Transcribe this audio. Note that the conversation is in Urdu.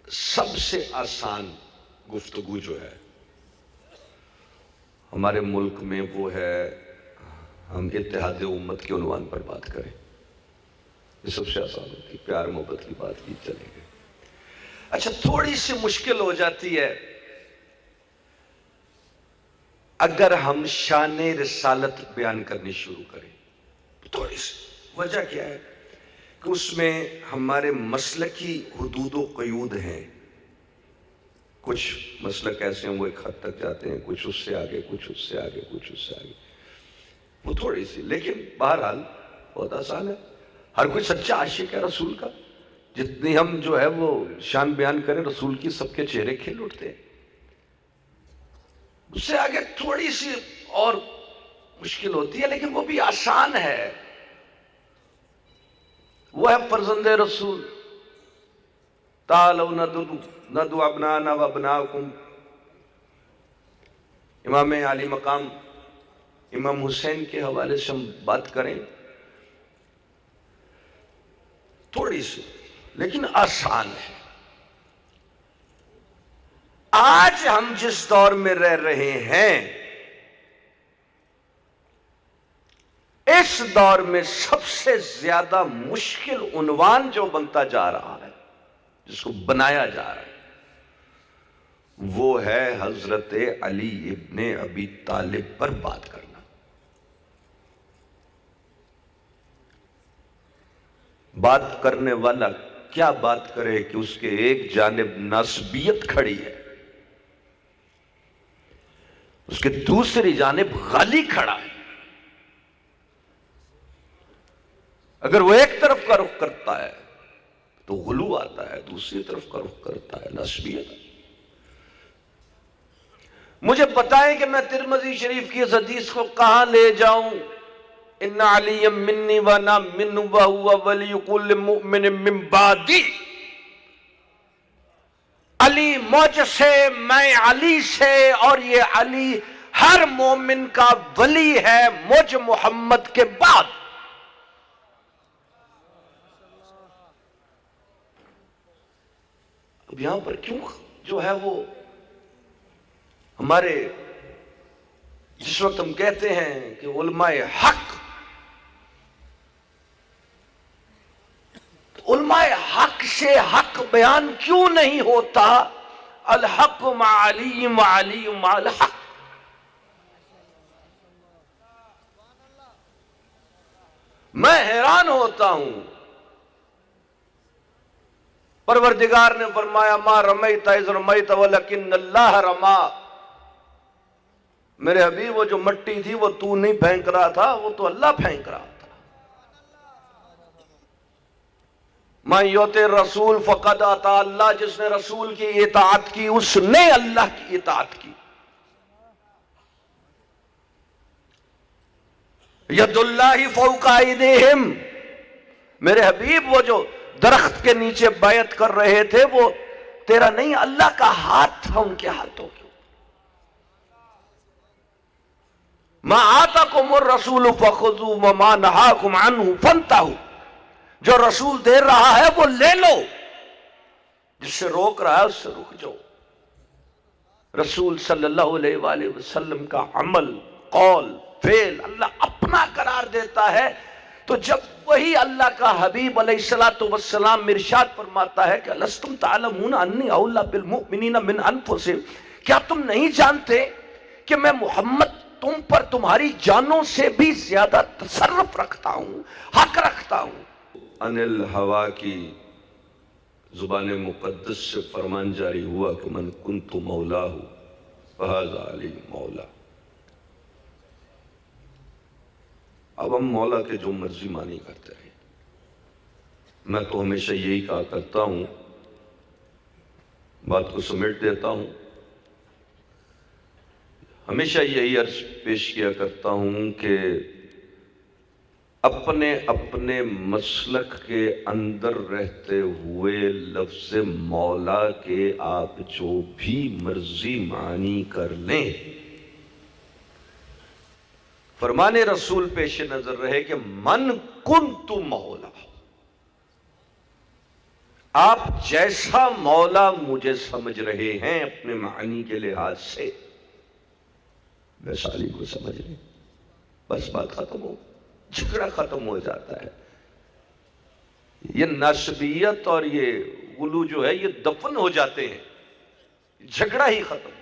سب سے آسان گفتگو جو ہے ہمارے ملک میں وہ ہے ہم اتحاد امت کے عنوان پر بات کریں. یہ سب سے آسان ہوتی ہے، پیار محبت کی بات کی چلے گئے. اچھا تھوڑی سی مشکل ہو جاتی ہے اگر ہم شان رسالت بیان کرنی شروع کریں. تھوڑی سی وجہ کیا ہے کہ اس میں ہمارے مسلکی حدود و قیود ہیں. کچھ مسلک ایسے ہیں وہ ایک حد تک جاتے ہیں، کچھ اس سے آگے، کچھ اس سے آگے، کچھ اس سے آگے. وہ تھوڑی سی، لیکن بہرحال بہت آسان ہے. ہر کوئی سچا عاشق ہے رسول کا. جتنی ہم جو ہے وہ شان بیان کریں رسول کی، سب کے چہرے کھل اٹھتے ہیں. اس سے آگے تھوڑی سی اور مشکل ہوتی ہے، لیکن وہ بھی آسان ہے. وہ ہے فرزند رسول. تعالوا ندعو ابناءنا وابناءکم. امام علی مقام امام حسین کے حوالے سے ہم بات کریں، تھوڑی سی لیکن آسان ہے. آج ہم جس دور میں رہ رہے ہیں، اس دور میں سب سے زیادہ مشکل عنوان جو بنتا جا رہا ہے، جس کو بنایا جا رہا ہے، وہ ہے حضرت علی ابن ابی طالب پر بات کرنا. بات کرنے والا کیا بات کرے کہ اس کے ایک جانب نسبیت کھڑی ہے، اس کے دوسری جانب غالی کھڑا ہے. اگر وہ ایک طرف کا رخ کرتا ہے تو غلو آتا ہے، دوسری طرف کا رخ کرتا ہے نسبیت. مجھے بتائیں کہ میں ترمذی شریف کی اس حدیث کو کہاں لے جاؤں؟ ان علی منی وانا منہ وہو ولی کل مؤمن من بعدی. علی مجھ سے، میں علی سے، اور یہ علی ہر مومن کا ولی ہے مجھ محمد کے بعد. اب یہاں پر کیوں جو ہے وہ ہمارے جس وقت ہم کہتے ہیں کہ علماء حق، علماء حق سے حق بیان کیوں نہیں ہوتا؟ الحق مع علی وعلی مع الحق. میں حیران ہوتا ہوں. پروردگار نے فرمایا ما رمیت اذ رمیت ولکن اللہ رما. میرے حبیب وہ جو مٹی تھی وہ تو نہیں پھینک رہا تھا، وہ تو اللہ پھینک رہا تھا. مَن یُطِعِ الرَّسُولَ فَقَدْ أَطَاعَ اللَّهَ. جس نے رسول کی اطاعت کی اس نے اللہ کی اطاعت کی. ید اللہ فوق ایدیہم. میرے حبیب وہ جو درخت کے نیچے بیعت کر رہے تھے وہ تیرا نہیں، اللہ کا ہاتھ تھا ان کے ہاتھوں کے. ما آتاکم الرسول فخذوا وما نہاکم عنہ فانتہوا. جو رسول دے رہا ہے وہ لے لو، جس سے روک رہا ہے اس سے رک جاؤ. رسول صلی اللہ علیہ وآلہ وسلم کا عمل، قول، فعل اللہ اپنا قرار دیتا ہے. تو جب وہی اللہ کا حبیب علیہ السلام ارشاد فرماتا ہے کہ الستم تعلمون انی اولی بالمؤمنین من انفسہم. کیا تم نہیں جانتے کہ میں محمد تم پر تمہاری جانوں سے بھی زیادہ تصرف رکھتا ہوں، حق رکھتا ہوں. ان الہوا کی زبان مقدس سے فرمان جاری ہوا کہ من کنت مولاہ فہذا علی مولا. اب ہم مولا کے جو مرضی مانی کرتے رہے. میں تو ہمیشہ یہی کہا کرتا ہوں، بات کو سمیٹ دیتا ہوں، ہمیشہ یہی عرض پیش کیا کرتا ہوں کہ اپنے اپنے مسلک کے اندر رہتے ہوئے لفظ مولا کے آپ جو بھی مرضی معنی کر لیں، فرمان رسول پیش نظر رہے کہ من کنت مولا. آپ جیسا مولا مجھے سمجھ رہے ہیں اپنے معنی کے لحاظ سے، ویسا علی کو سمجھ لیں، بس بات ختم ہو، جھگڑا ختم ہو جاتا ہے۔ یہ نسبیت اور یہ غلو جو ہے یہ دفن ہو جاتے ہیں، جھگڑا ہی ختم۔